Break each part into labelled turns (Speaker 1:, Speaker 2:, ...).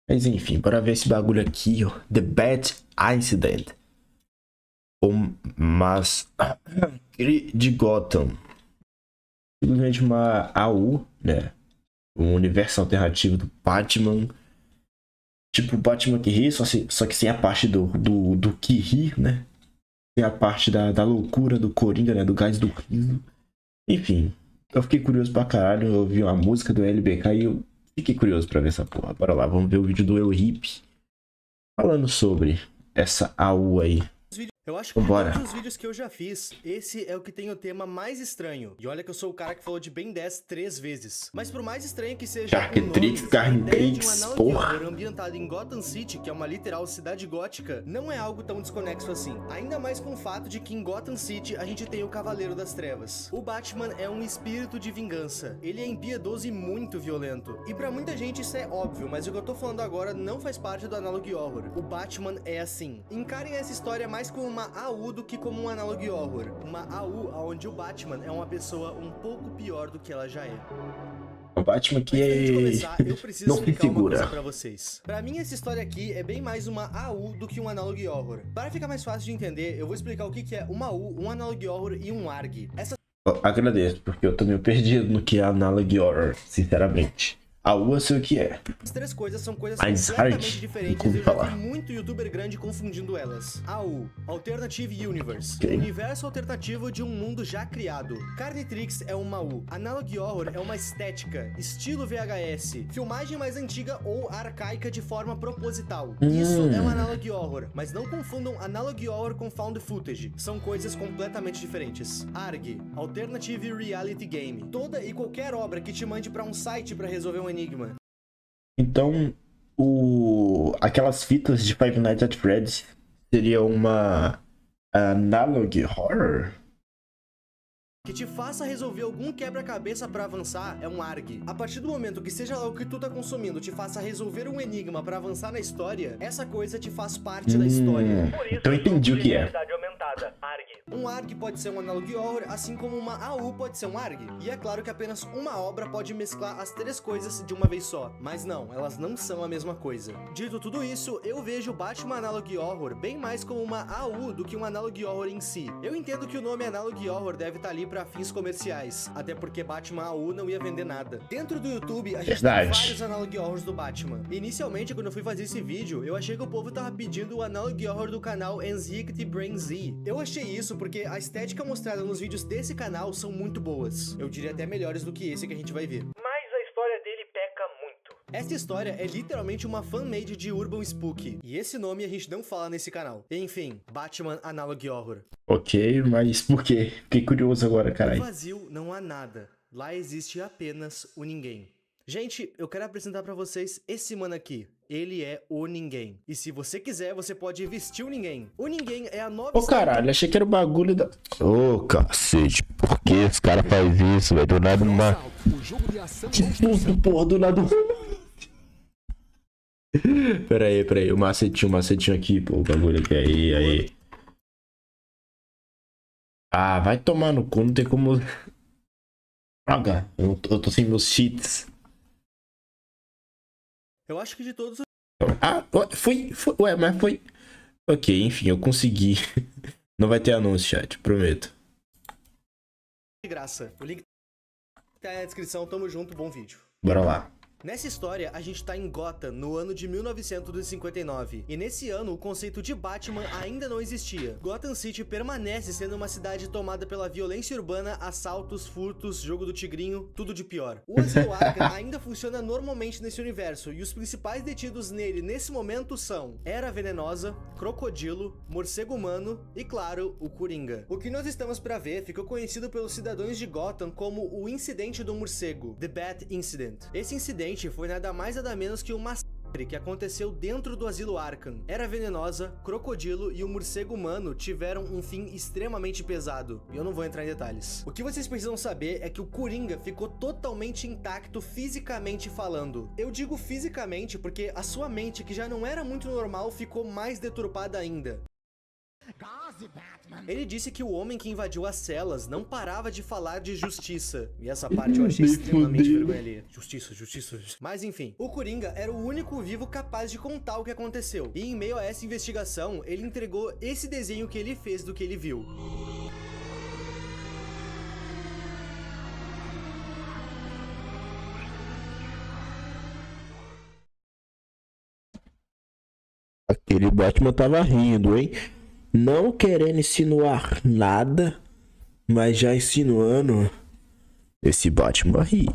Speaker 1: Mas enfim, bora ver esse bagulho aqui, ó. The Bat Incident. O Massacre de Gotham. Simplesmente uma AU, né? Um universo alternativo do Batman. Tipo o Batman que ri, só que sem a parte do que ri, né? Sem a parte da loucura do Coringa, né? Do gás do riso. Enfim, eu fiquei curioso pra caralho. Eu ouvi uma música do LBK e eu fiquei curioso pra ver essa porra. Bora lá, vamos ver o vídeo do Eu Hip falando sobre essa AU aí.
Speaker 2: Eu acho que de todos os vídeos que eu já fiz, esse é o que tem o tema mais estranho. E olha que eu sou o cara que falou de Ben 10 3 vezes. Mas por mais estranho que seja a ideia de um analogue horror ambientado em Gotham City, que é uma literal cidade gótica, não é algo tão desconexo assim. Ainda mais com o fato de que em Gotham City a gente tem o Cavaleiro das Trevas. O Batman é um espírito de vingança. Ele é impiedoso e muito violento. E pra muita gente isso é óbvio, mas o que eu tô falando agora não faz parte do analogue horror. O Batman é assim. Encarem essa história mais como uma AU do que como um analogue horror. Uma AU onde o Batman é uma pessoa um pouco pior do que ela já é.
Speaker 1: O Batman que
Speaker 2: eu preciso explicar uma coisa pra vocês. Pra mim, essa história aqui é bem mais uma AU do que um analogue horror. Para ficar mais fácil de entender, eu vou explicar o que é uma AU, um analogue horror e um ARG.
Speaker 1: Agradeço, porque eu tô meio perdido no que é analogue horror, sinceramente. AU eu sei o que é.
Speaker 2: As três coisas são coisas completamente diferentes e eu já vi muito youtuber grande confundindo elas. AU, Alternative Universe, universo alternativo de um mundo já criado. Carnitrix é uma AU. Analogue Horror é uma estética, estilo VHS, filmagem mais antiga ou arcaica de forma proposital. Isso é um Analogue Horror, mas não confundam Analogue Horror com Found Footage. São coisas completamente diferentes. ARG, Alternative Reality Game. Toda e qualquer obra que te mande pra um site pra resolver um enigma.
Speaker 1: Então, aquelas fitas de Five Nights at Freddy's seria uma analogue horror?
Speaker 2: Que te faça resolver algum quebra-cabeça pra avançar é um ARG. A partir do momento que seja lá o que tu tá consumindo te faça resolver um enigma pra avançar na história, essa coisa te faz parte da história.
Speaker 1: Então entendi o que é.
Speaker 2: Um ARG pode ser um analogue horror, assim como uma AU pode ser um ARG. E é claro que apenas uma obra pode mesclar as três coisas de uma vez só. Mas não, elas não são a mesma coisa. Dito tudo isso, eu vejo Batman Analogue Horror bem mais como uma AU do que um analogue horror em si. Eu entendo que o nome analogue horror deve estar ali para fins comerciais, até porque Batman AU não ia vender nada. Dentro do YouTube, a gente tem vários analogue horrors do Batman. Inicialmente, quando eu fui fazer esse vídeo, eu achei que o povo tava pedindo o analogue horror do canal Anxiety Brain Z. Eu achei isso porque a estética mostrada nos vídeos desse canal são muito boas. Eu diria até melhores do que esse que a gente vai ver.
Speaker 3: Mas a história dele peca muito.
Speaker 2: Essa história é literalmente uma fan-made de Urban Spook. E esse nome a gente não fala nesse canal. Enfim, Batman Analogue Horror.
Speaker 1: Ok, mas por quê? Fiquei curioso agora, caralho.
Speaker 2: No vazio não há nada. Lá existe apenas o ninguém. Gente, eu quero apresentar pra vocês esse mano aqui. Ele é o Ninguém. E se você quiser, você pode vestir o Ninguém. O Ninguém é a nova...
Speaker 1: Ô, caralho, achei que era o bagulho da...
Speaker 4: Ô, cacete, por que esse cara faz isso, velho? Do nada uma...
Speaker 1: Que susto, porra, do nada... Pera aí, o macetinho aqui, pô, o bagulho aqui, aí. Ah, vai tomar no cu, não tem como... Droga, eu tô sem meus cheats.
Speaker 2: Eu acho que de todos...
Speaker 1: Ah, foi, ué, mas foi... Ok, enfim, eu consegui. Não vai ter anúncio, chat, prometo.
Speaker 2: De graça. O link tá aí na descrição, tamo junto, bom vídeo.
Speaker 1: Bora lá.
Speaker 2: Nessa história, a gente tá em Gotham, no ano de 1959, e nesse ano o conceito de Batman ainda não existia. Gotham City permanece sendo uma cidade tomada pela violência urbana, assaltos, furtos, jogo do tigrinho, tudo de pior. O Asilo Arkham ainda funciona normalmente nesse universo, e os principais detidos nele nesse momento são Era Venenosa, Crocodilo, Morcego Humano e, claro, o Coringa. O que nós estamos pra ver ficou conhecido pelos cidadãos de Gotham como o Incidente do Morcego, The Bat Incident. Esse incidente foi nada mais nada menos que um massacre que aconteceu dentro do Asilo Arkham. Era Venenosa, Crocodilo e o Morcego Humano tiveram um fim extremamente pesado, e eu não vou entrar em detalhes. O que vocês precisam saber é que o Coringa ficou totalmente intacto fisicamente falando. Eu digo fisicamente porque a sua mente, que já não era muito normal, ficou mais deturpada ainda. Ele disse que o homem que invadiu as celas não parava de falar de justiça. E essa parte eu achei extremamente vergonha alheia. Justiça, justiça, justiça. Mas enfim, o Coringa era o único vivo capaz de contar o que aconteceu. E em meio a essa investigação, ele entregou esse desenho que ele fez do que ele viu.
Speaker 1: Aquele Batman tava rindo, hein? Não querendo insinuar nada, mas já insinuando. Esse Batman ri.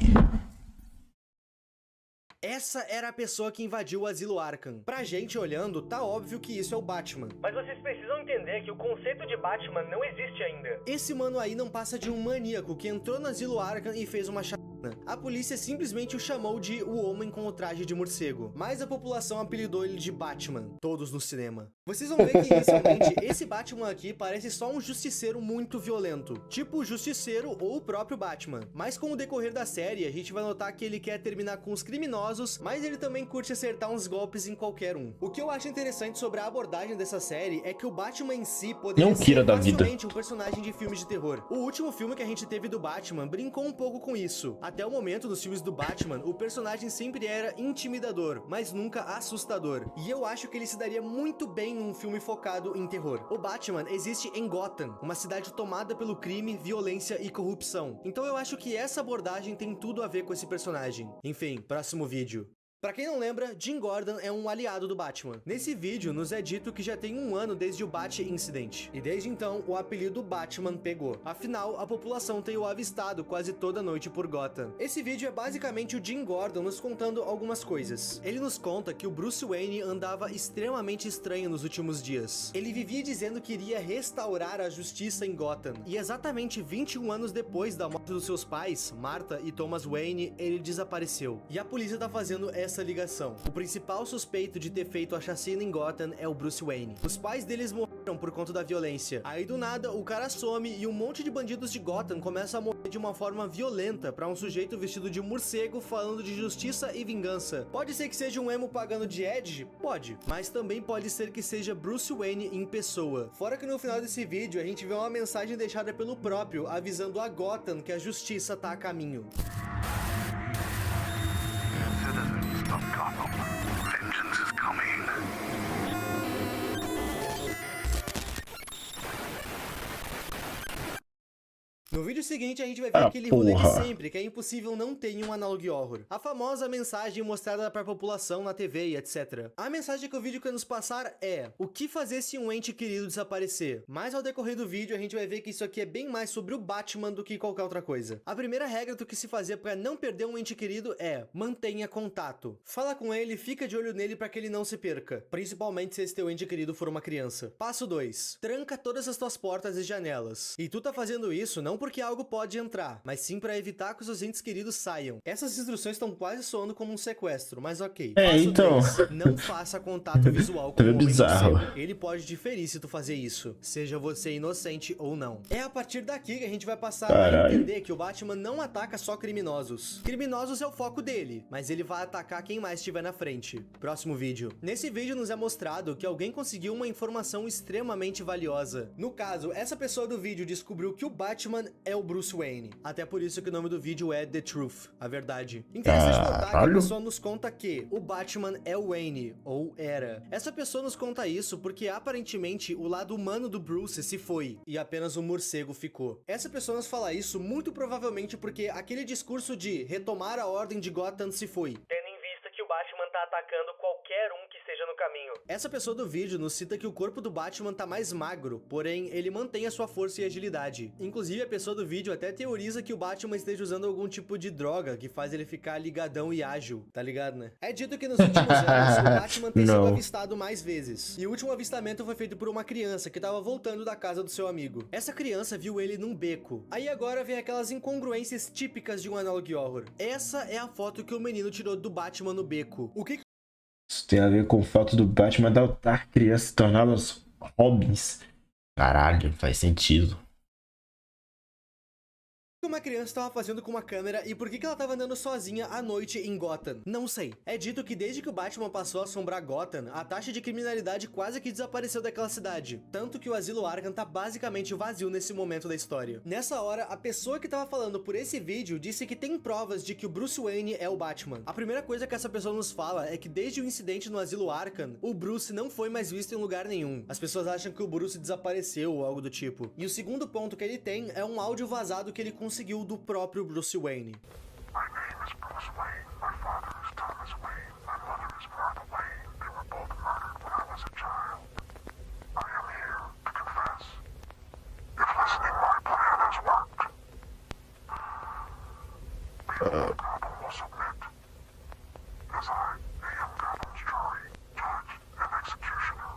Speaker 2: Essa era a pessoa que invadiu o Asilo Arkham. Pra gente olhando, tá óbvio que isso é o Batman.
Speaker 3: Mas vocês precisam entender que o conceito de Batman não existe ainda.
Speaker 2: Esse mano aí não passa de um maníaco que entrou no Asilo Arkham e fez uma chacina. A polícia simplesmente o chamou de o homem com o traje de morcego, mas a população apelidou ele de Batman, todos no cinema. Vocês vão ver que inicialmente esse Batman aqui parece só um justiceiro muito violento, tipo o Justiceiro ou o próprio Batman. Mas com o decorrer da série, a gente vai notar que ele quer terminar com os criminosos, mas ele também curte acertar uns golpes em qualquer um. O que eu acho interessante sobre a abordagem dessa série é que o Batman em si poderia ser facilmente um personagem de filmes de terror. O último filme que a gente teve do Batman brincou um pouco com isso. Até o momento, nos filmes do Batman, o personagem sempre era intimidador, mas nunca assustador. E eu acho que ele se daria muito bem num filme focado em terror. O Batman existe em Gotham, uma cidade tomada pelo crime, violência e corrupção. Então eu acho que essa abordagem tem tudo a ver com esse personagem. Enfim, próximo vídeo. Pra quem não lembra, Jim Gordon é um aliado do Batman. Nesse vídeo, nos é dito que já tem um ano desde o Bat-Incident. E desde então, o apelido Batman pegou. Afinal, a população tem o avistado quase toda noite por Gotham. Esse vídeo é basicamente o Jim Gordon nos contando algumas coisas. Ele nos conta que o Bruce Wayne andava extremamente estranho nos últimos dias. Ele vivia dizendo que iria restaurar a justiça em Gotham. E exatamente 21 anos depois da morte dos seus pais, Martha e Thomas Wayne, ele desapareceu. E a polícia tá fazendo essa ligação. O principal suspeito de ter feito a chacina em Gotham é o Bruce Wayne. Os pais deles morreram por conta da violência. Aí do nada, o cara some e um monte de bandidos de Gotham começa a morrer de uma forma violenta pra um sujeito vestido de morcego falando de justiça e vingança. Pode ser que seja um emo pagando de Edge? Pode. Mas também pode ser que seja Bruce Wayne em pessoa. Fora que no final desse vídeo a gente vê uma mensagem deixada pelo próprio avisando a Gotham que a justiça tá a caminho.
Speaker 5: Vengeance is coming.
Speaker 2: No vídeo seguinte, a gente vai ver aquele rolê de sempre, que é impossível não ter em um Analog Horror. A famosa mensagem mostrada para a população na TV e etc. A mensagem que o vídeo quer nos passar é: o que fazer se um ente querido desaparecer? Mas ao decorrer do vídeo, a gente vai ver que isso aqui é bem mais sobre o Batman do que qualquer outra coisa. A primeira regra do que se fazer para não perder um ente querido é: mantenha contato. Fala com ele, fica de olho nele para que ele não se perca, principalmente se esse teu ente querido for uma criança. Passo 2. Tranca todas as tuas portas e janelas. E tu tá fazendo isso não porque algo pode entrar, mas sim para evitar que os seus entes queridos saiam. Essas instruções estão quase soando como um sequestro, mas ok. Passo
Speaker 1: então.
Speaker 2: 3, não faça contato visual com o homem
Speaker 1: bizarro.
Speaker 2: morcego. Ele pode diferir se tu fazer isso, seja você inocente ou não. É a partir daqui que a gente vai passar a entender que o Batman não ataca só criminosos. Criminosos é o foco dele, mas ele vai atacar quem mais estiver na frente. Próximo vídeo. Nesse vídeo nos é mostrado que alguém conseguiu uma informação extremamente valiosa. No caso, essa pessoa do vídeo descobriu que o Batman é o Bruce Wayne. Até por isso que o nome do vídeo é The Truth, a verdade. Interessante notar que a pessoa nos conta que o Batman é o Wayne, ou era. Essa pessoa nos conta isso porque aparentemente o lado humano do Bruce se foi, e apenas o morcego ficou. Essa pessoa nos fala isso muito provavelmente porque aquele discurso de retomar a ordem de Gotham se foi.
Speaker 3: Tendo em vista que o Batman tá atacando qualquer um que esteja no caminho.
Speaker 2: Essa pessoa do vídeo nos cita que o corpo do Batman tá mais magro, porém ele mantém a sua força e agilidade. Inclusive a pessoa do vídeo até teoriza que o Batman esteja usando algum tipo de droga que faz ele ficar ligadão e ágil, tá ligado, né? É dito que nos últimos anos o Batman tem sido avistado mais vezes. E o último avistamento foi feito por uma criança que tava voltando da casa do seu amigo. Essa criança viu ele num beco. Aí agora vem aquelas incongruências típicas de um Analog Horror. Essa é a foto que o menino tirou do Batman no beco. O que
Speaker 1: Isso tem a ver com o fato do Batman adotar crianças e torná-las Robins. Caralho, faz sentido.
Speaker 2: Uma criança estava fazendo com uma câmera e por que ela estava andando sozinha à noite em Gotham? Não sei. É dito que desde que o Batman passou a assombrar Gotham, a taxa de criminalidade quase que desapareceu daquela cidade. Tanto que o Asilo Arkham tá basicamente vazio nesse momento da história. Nessa hora, a pessoa que tava falando por esse vídeo disse que tem provas de que o Bruce Wayne é o Batman. A primeira coisa que essa pessoa nos fala é que desde o incidente no Asilo Arkham, o Bruce não foi mais visto em lugar nenhum. As pessoas acham que o Bruce desapareceu ou algo do tipo. E o segundo ponto que ele tem é um áudio vazado que ele conseguiu do próprio Bruce Wayne.
Speaker 5: My name is Bruce Wayne. My father is Thomas Wayne. My mother is Martha Wayne. They were both murdered when I was a child. I am here to confess. If listening my plan has worked, before Gotham will submit, as I am Gotham's jury, judge, and executioner.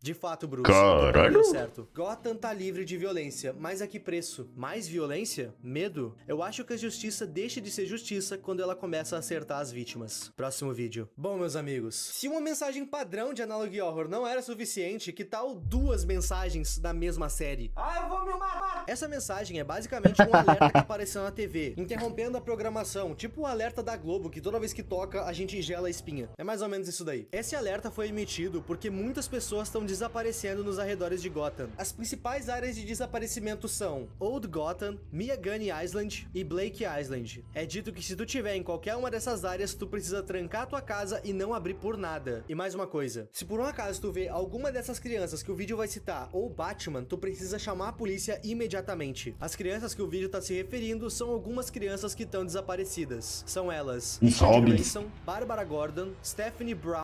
Speaker 2: De fato, Bruce,
Speaker 4: Caralho.
Speaker 2: tudo certo. Gotham tá livre de violência, mas a que preço? Mais violência? Medo? Eu acho que a justiça deixa de ser justiça quando ela começa a acertar as vítimas. Próximo vídeo. Bom, meus amigos, se uma mensagem padrão de Analogue Horror não era suficiente, que tal 2 mensagens da mesma série? Eu vou me matar! Essa mensagem é basicamente um alerta que apareceu na TV, interrompendo a programação, tipo o alerta da Globo, que toda vez que toca, a gente gela a espinha. É mais ou menos isso daí. Esse alerta foi emitido porque muitas pessoas estão desaparecendo nos arredores de Gotham. As principais áreas de desaparecimento são Old Gotham, Miagani Island e Blake Island. É dito que se tu tiver em qualquer uma dessas áreas, tu precisa trancar tua casa e não abrir por nada. E mais uma coisa, se por um acaso tu vê alguma dessas crianças que o vídeo vai citar ou Batman, tu precisa chamar a polícia imediatamente. As crianças que o vídeo tá se referindo são algumas crianças que estão desaparecidas. São elas Richard Grayson, Barbara Gordon, Stephanie Brown.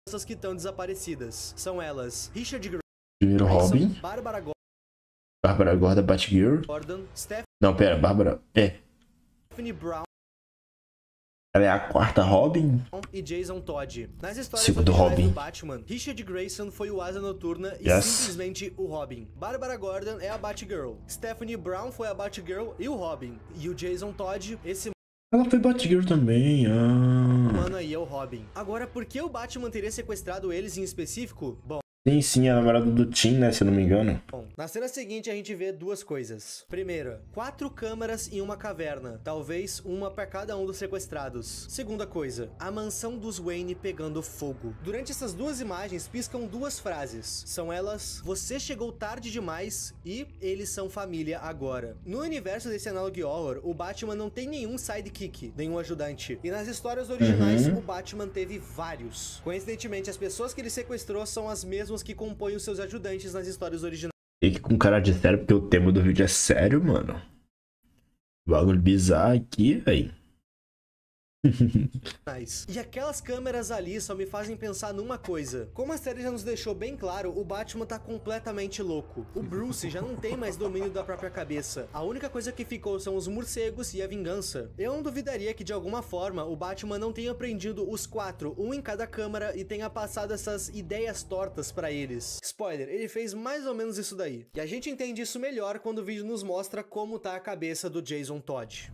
Speaker 2: Crianças que estão desaparecidas. São elas Richard
Speaker 1: Primeiro Robin,
Speaker 2: Barbara
Speaker 1: Bárbara Gordon, Batgirl.
Speaker 2: Gordon,
Speaker 1: Não, pera, Bárbara.
Speaker 2: Stephanie Brown
Speaker 1: Ela é a quarta Robin?
Speaker 2: e Jason Todd. Nas histórias
Speaker 1: Segundo
Speaker 2: originais
Speaker 1: Robin.
Speaker 2: do Batman, Richard Grayson foi o Asa Noturna e
Speaker 1: Yes.
Speaker 2: simplesmente o Robin. Barbara Gordon é a Batgirl. Stephanie Brown foi a Batgirl e o Robin. E o Jason Todd, esse
Speaker 1: Ela foi Batgirl também.
Speaker 2: mano aí é o Robin. Agora, por que o Batman teria sequestrado eles em específico?
Speaker 1: Sim, a namorada do Tim, né? Se eu não me engano.
Speaker 2: Bom, na cena seguinte a gente vê 2 coisas. Primeira, 4 câmaras em uma caverna, talvez uma para cada um dos sequestrados. Segunda coisa, a mansão dos Wayne pegando fogo. Durante essas 2 imagens piscam 2 frases. São elas: você chegou tarde demais e eles são família agora. No universo desse Analogue Horror, o Batman não tem nenhum sidekick, nenhum ajudante. E nas histórias originais, o Batman teve vários. Coincidentemente, as pessoas que ele sequestrou são as mesmas que compõem os seus ajudantes nas histórias originais.
Speaker 1: Fique com cara de sério, porque o tema do vídeo é sério, mano. Bagulho bizarro aqui, véi.
Speaker 2: E aquelas câmeras ali só me fazem pensar numa coisa. Como a série já nos deixou bem claro, o Batman tá completamente louco. O Bruce já não tem mais domínio da própria cabeça. A única coisa que ficou são os morcegos e a vingança. Eu não duvidaria que de alguma forma o Batman não tenha prendido os 4, um em cada câmara, e tenha passado essas ideias tortas pra eles. Spoiler, ele fez mais ou menos isso daí. E a gente entende isso melhor quando o vídeo nos mostra como tá a cabeça do Jason Todd.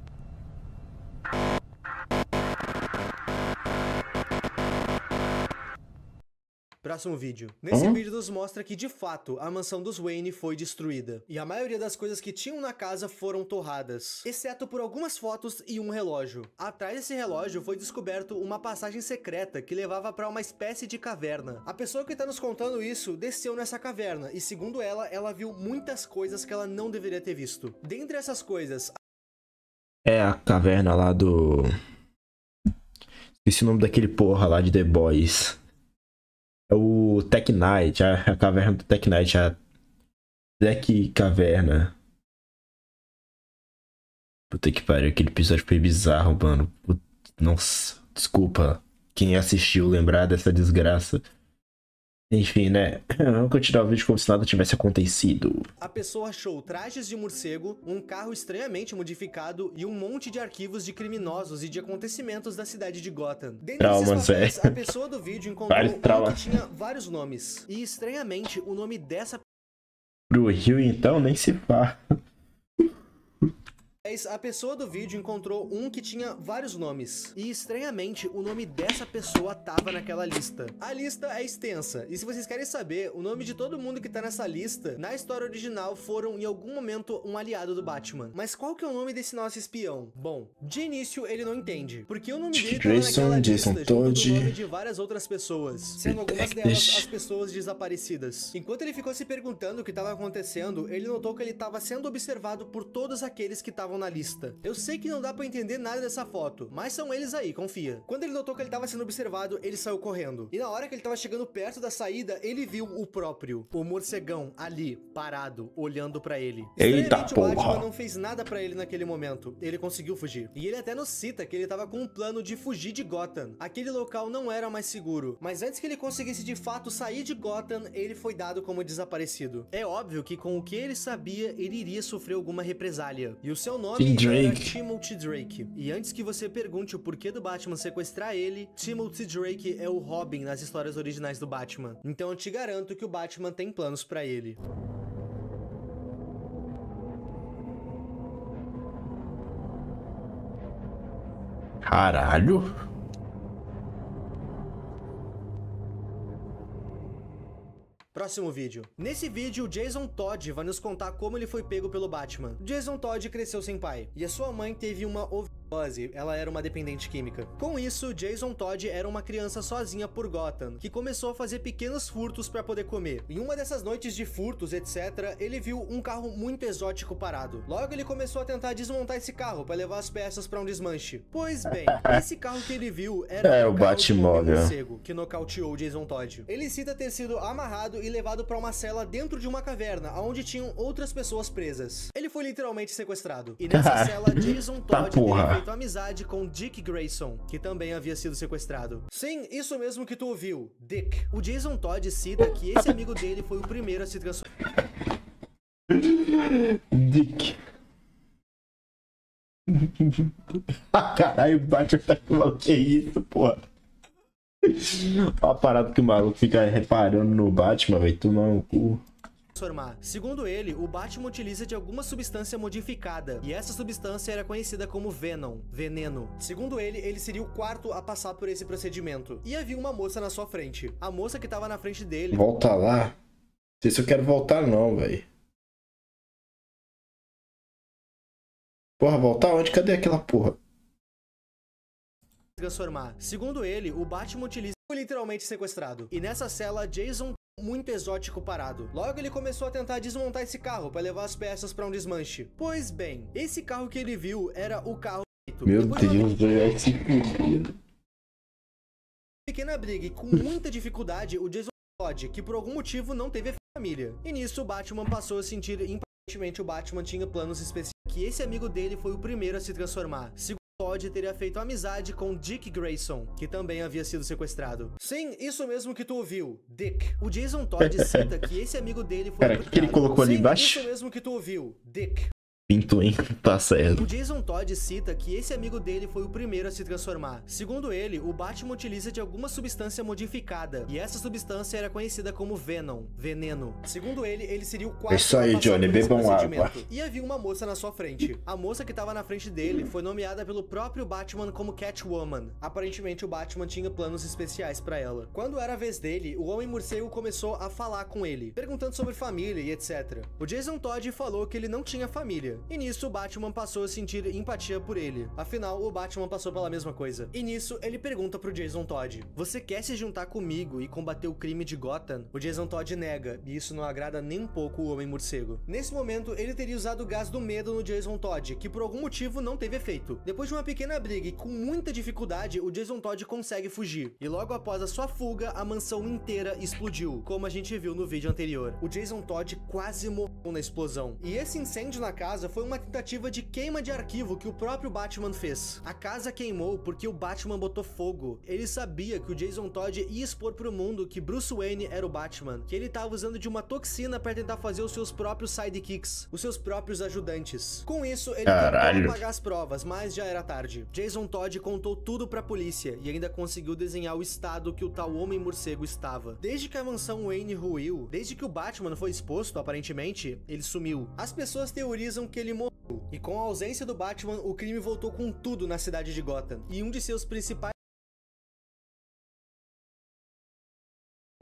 Speaker 2: Próximo vídeo. Nesse vídeo nos mostra que, de fato, a mansão dos Wayne foi destruída. E a maioria das coisas que tinham na casa foram torradas. Exceto por algumas fotos e um relógio. Atrás desse relógio foi descoberto uma passagem secreta que levava para uma espécie de caverna. A pessoa que tá nos contando isso desceu nessa caverna e, segundo ela, ela viu muitas coisas que ela não deveria ter visto. Dentre essas coisas...
Speaker 1: É a caverna lá do... Esqueci o nome daquele porra lá de The Boys. É o Tech Knight, a caverna do Tech Knight, a Tech Caverna. Puta que pariu, aquele episódio foi bizarro, mano. Nossa, desculpa quem assistiu lembrar dessa desgraça. Enfim, né? Vamos continuar o vídeo como se nada tivesse acontecido.
Speaker 2: A pessoa achou trajes de morcego, um carro estranhamente modificado e um monte de arquivos de criminosos e de acontecimentos da cidade de Gotham. Dentre
Speaker 1: Traumas,
Speaker 2: esses papéis, a pessoa do vídeo encontrou
Speaker 1: Vários
Speaker 2: um
Speaker 1: traumas.
Speaker 2: que tinha vários nomes. E, estranhamente, o nome dessa
Speaker 1: Pro Rio, então, nem se fala.
Speaker 2: A pessoa do vídeo encontrou um que tinha vários nomes. E estranhamente, o nome dessa pessoa tava naquela lista. A lista é extensa. E se vocês querem saber, o nome de todo mundo que tá nessa lista, na história original, foram em algum momento um aliado do Batman. Mas qual que é o nome desse nosso espião? Bom, de início ele não entende. Porque o nome dele tava naquela lista junto do nome de várias outras pessoas. Sendo algumas delas as pessoas desaparecidas. Enquanto ele ficou se perguntando o que tava acontecendo, ele notou que ele tava sendo observado por todos aqueles que estavam na lista. Eu sei que não dá pra entender nada dessa foto, mas são eles aí, confia. Quando ele notou que ele tava sendo observado, ele saiu correndo. E na hora que ele tava chegando perto da saída, ele viu o próprio, o morcegão, ali, parado, olhando pra ele.
Speaker 1: Eita porra!
Speaker 2: O Batman não fez nada pra ele naquele momento. Ele conseguiu fugir. E ele até nos cita que ele tava com um plano de fugir de Gotham. Aquele local não era mais seguro. Mas antes que ele conseguisse de fato sair de Gotham, ele foi dado como desaparecido. É óbvio que com o que ele sabia, ele iria sofrer alguma represália. E o seu nome era Timothy Drake. E antes que você pergunte o porquê do Batman sequestrar ele, Timothy Drake é o Robin nas histórias originais do Batman. Então eu te garanto que o Batman tem planos pra ele.
Speaker 1: Caralho.
Speaker 2: Próximo vídeo. Nesse vídeo, o Jason Todd vai nos contar como ele foi pego pelo Batman. Jason Todd cresceu sem pai, e a sua mãe teve uma overdose, ela era uma dependente química. Com isso, Jason Todd era uma criança sozinha por Gotham, que começou a fazer pequenos furtos para poder comer. Em uma dessas noites de furtos, etc., ele viu um carro muito exótico parado. Logo, ele começou a tentar desmontar esse carro para levar as peças para um desmanche. Pois bem, esse carro que ele viu era
Speaker 1: o Batmóvel,
Speaker 2: morcego que nocauteou Jason Todd. Ele cita ter sido amarrado e levado para uma cela dentro de uma caverna, onde tinham outras pessoas presas. Ele foi literalmente sequestrado. E nessa cela, Jason Todd teria feito amizade com Dick Grayson, que também havia sido sequestrado. Sim, isso mesmo que tu ouviu, Dick. O Jason Todd cita que esse amigo dele foi o primeiro a se transformar.
Speaker 1: Dick. Caralho, o Batman tá falando que isso, porra. Olha a parada que o maluco fica reparando no Batman, vai tomar um cu.
Speaker 2: Segundo ele, o Batman utiliza de alguma substância modificada, e essa substância era conhecida como Venom, veneno. Segundo ele, ele seria o quarto a passar por esse procedimento. E havia uma moça na sua frente. A moça que tava na frente dele...
Speaker 1: Volta lá? Não sei se eu quero voltar não, velho. Porra, voltar onde? Cadê aquela porra?
Speaker 2: Transformar. Segundo ele, o Batman utiliza literalmente sequestrado. E nessa cela, Jason muito exótico parado. Logo ele começou a tentar desmontar esse carro para levar as peças para um desmanche. Pois bem, esse carro que ele viu era o carro feito.
Speaker 1: Meu Deus, velho, esse
Speaker 2: pequena briga e com muita dificuldade, o Jason Todd, que por algum motivo não teve família. E nisso o Batman passou a sentir aparentemente o Batman tinha planos especiais. Que esse amigo dele foi o primeiro a se transformar. Todd teria feito amizade com Dick Grayson, que também havia sido sequestrado. Sim, isso mesmo que tu ouviu, Dick. O Jason Todd cita que esse amigo dele foi...
Speaker 1: Cara, o que ele colocou ali embaixo?
Speaker 2: Isso mesmo que tu ouviu, Dick.
Speaker 1: Pinto, hein? Tá certo.
Speaker 2: O Jason Todd cita que esse amigo dele foi o primeiro a se transformar. Segundo ele, o Batman utiliza de alguma substância modificada, e essa substância era conhecida como Venom, veneno. Segundo ele, ele seria o quarto...
Speaker 1: É isso aí, Johnny, bebam água.
Speaker 2: E havia uma moça na sua frente. A moça que estava na frente dele foi nomeada pelo próprio Batman como Catwoman. Aparentemente, o Batman tinha planos especiais pra ela. Quando era a vez dele, o Homem-Morcego começou a falar com ele, perguntando sobre família e etc. O Jason Todd falou que ele não tinha família. E nisso o Batman passou a sentir empatia por ele. Afinal, o Batman passou pela mesma coisa. E nisso ele pergunta pro Jason Todd: você quer se juntar comigo e combater o crime de Gotham? O Jason Todd nega, e isso não agrada nem um pouco o Homem-Morcego. Nesse momento, ele teria usado o gás do medo no Jason Todd, que por algum motivo não teve efeito. Depois de uma pequena briga e com muita dificuldade, o Jason Todd consegue fugir. E logo após a sua fuga, a mansão inteira explodiu, como a gente viu no vídeo anterior. O Jason Todd quase morreu na explosão. E esse incêndio na casa foi uma tentativa de queima de arquivo que o próprio Batman fez. A casa queimou porque o Batman botou fogo. Ele sabia que o Jason Todd ia expor pro mundo que Bruce Wayne era o Batman, que ele estava usando de uma toxina para tentar fazer os seus próprios sidekicks, os seus próprios ajudantes. Com isso, ele tentou apagar as provas, mas já era tarde. Jason Todd contou tudo pra polícia e ainda conseguiu desenhar o estado que o tal Homem-Morcego estava. Desde que a mansão Wayne ruiu, desde que o Batman foi exposto, aparentemente, ele sumiu. As pessoas teorizam que que ele morreu. E com a ausência do Batman, o crime voltou com tudo na cidade de Gotham. E um de seus principais...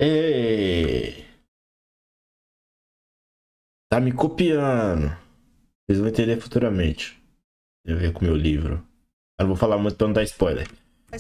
Speaker 1: Ei! Tá me copiando. Vocês vão entender futuramente. Eu ver com o meu livro. Eu não vou falar muito pra não dar spoiler.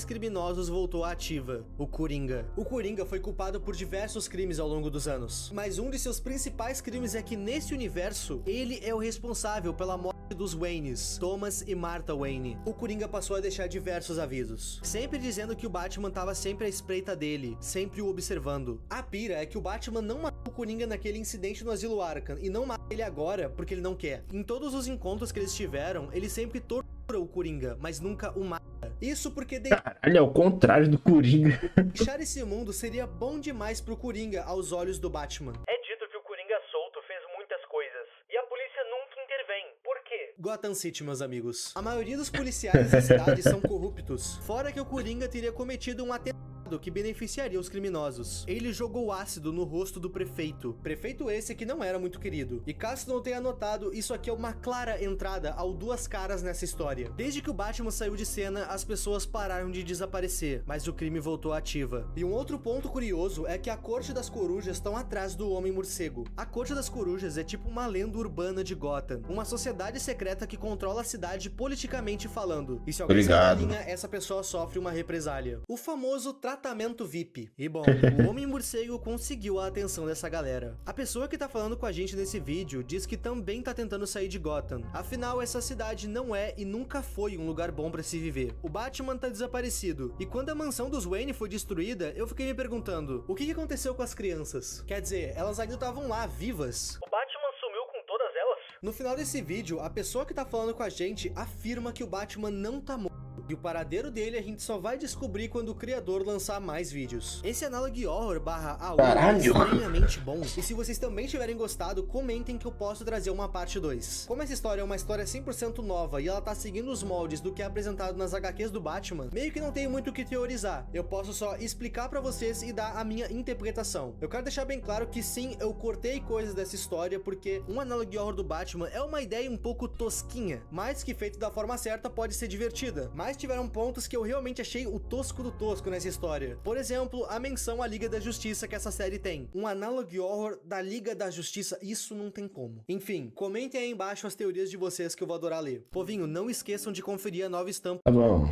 Speaker 2: criminosos voltou à ativa, o Coringa. O Coringa foi culpado por diversos crimes ao longo dos anos, mas um de seus principais crimes é que nesse universo, ele é o responsável pela morte dos Waynes, Thomas e Martha Wayne. O Coringa passou a deixar diversos avisos, sempre dizendo que o Batman tava sempre à espreita dele, sempre o observando. A pira é que o Batman não matou o Coringa naquele incidente no Asilo Arkham e não mata ele agora porque ele não quer. Em todos os encontros que eles tiveram, ele sempre tortura o Coringa, mas nunca o mata. Isso porque
Speaker 1: Caralho, é o contrário do Coringa.
Speaker 2: deixar esse mundo seria bom demais pro Coringa aos olhos do Batman.
Speaker 3: É dito que o Coringa solto fez muitas coisas, e a polícia nunca intervém. Por quê?
Speaker 2: Gotham City, meus amigos. A maioria dos policiais da cidade são corruptos. Fora que o Coringa teria cometido um atentado que beneficiaria os criminosos. Ele jogou ácido no rosto do prefeito. Prefeito esse que não era muito querido. E caso não tenha notado, isso aqui é uma clara entrada ao Duas Caras nessa história. Desde que o Batman saiu de cena, as pessoas pararam de desaparecer, mas o crime voltou à ativa. E um outro ponto curioso é que a Corte das Corujas estão atrás do Homem-Morcego. A Corte das Corujas é tipo uma lenda urbana de Gotham, uma sociedade secreta que controla a cidade politicamente falando. E se alguém sair da linha, essa pessoa sofre uma represália. O famoso tratamento VIP. E bom, o Homem-Morcego conseguiu a atenção dessa galera. A pessoa que tá falando com a gente nesse vídeo diz que também tá tentando sair de Gotham. Afinal, essa cidade não é e nunca foi um lugar bom pra se viver. O Batman tá desaparecido. E quando a mansão dos Wayne foi destruída, eu fiquei me perguntando, o que aconteceu com as crianças? Quer dizer, elas ainda estavam lá, vivas.
Speaker 3: O Batman sumiu com todas elas?
Speaker 2: No final desse vídeo, a pessoa que tá falando com a gente afirma que o Batman não tá morto. E o paradeiro dele a gente só vai descobrir quando o criador lançar mais vídeos. Esse Analog Horror /AU é extremamente bom. E se vocês também tiverem gostado, comentem que eu posso trazer uma parte 2. Como essa história é uma história 100% nova e ela tá seguindo os moldes do que é apresentado nas HQs do Batman, meio que não tem muito o que teorizar. Eu posso só explicar pra vocês e dar a minha interpretação. Eu quero deixar bem claro que sim, eu cortei coisas dessa história porque um Analog Horror do Batman é uma ideia um pouco tosquinha, mas que feito da forma certa pode ser divertida. Mas tiveram pontos que eu realmente achei o tosco do tosco nessa história. Por exemplo, a menção à Liga da Justiça que essa série tem. Um Analog Horror da Liga da Justiça, isso não tem como. Enfim, comentem aí embaixo as teorias de vocês que eu vou adorar ler. Povinho, não esqueçam de conferir a nova estampa.
Speaker 1: Tá bom.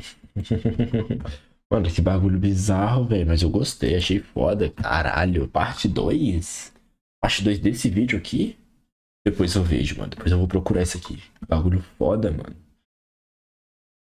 Speaker 1: Mano, que bagulho bizarro, velho. Mas eu gostei, achei foda. Caralho, parte 2? Parte 2 desse vídeo aqui? Depois eu vejo, mano. Depois eu vou procurar isso aqui. Bagulho foda, mano.